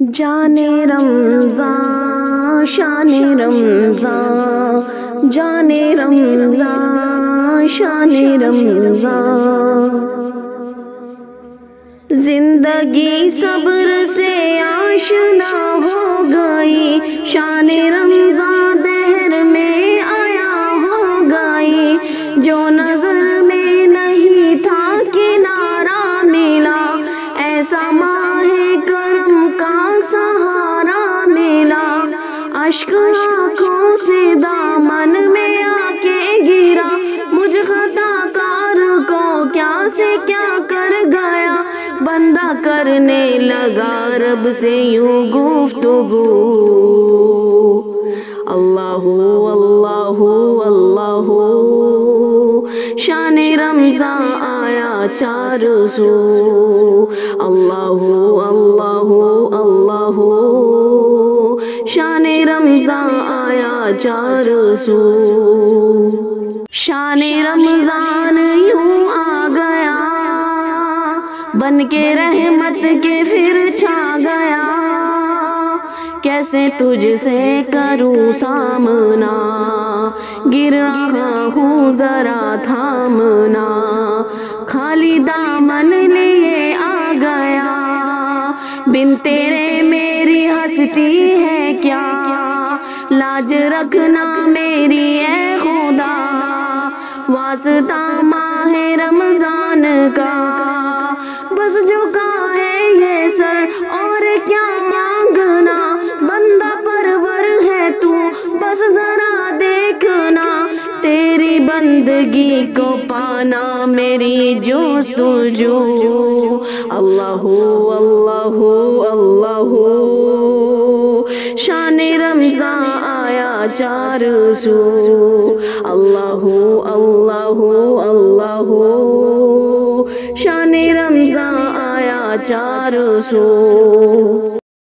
جانے رمضان شان رمضان، جانے رمضان شان رمضان، زندگی صبر سے آشنا ہو گئی، شان رمضان دہر میں آیا ہو گئی، جو نظر میں نہیں تھا کنارہ ملا، ایسا ماہ کرم کا سہارا ملا، اشک آنکھوں سے دامن میں آ کے گرا، مجھ خطا کار کو کیا سے کیا کر گیا، بندہ کرنے لگا رب سے یوں گفتگو، اللہ اللہ اللہ، شان رمضان آیا 400، اللہ اللہ اللہ، شان رمضان آیا 400، شان رمضان یوں آ گیا بن کے رحمت کے پھر چھا گیا، کیسے تجھ سے کروں سامنا، گر رہا ہوں ذرا تھامنا، خالی دامن لیے آ گیا، بن تیرے میری ہستی ہے کیا، لاج رکھنا میری اے خدا، واسطہ ماہ رمضان کا، بس جھکا ہے یہ سر اور کیا مانگنا، بندہ پرور ہے تو بس ذرا دیکھنا، تیری بندگی کو پانا میری جستجو، اللہ اللہ اللہ، شان رمضان آیا 400، اللہ اللہ اللہ، شان رمضان آیا 400۔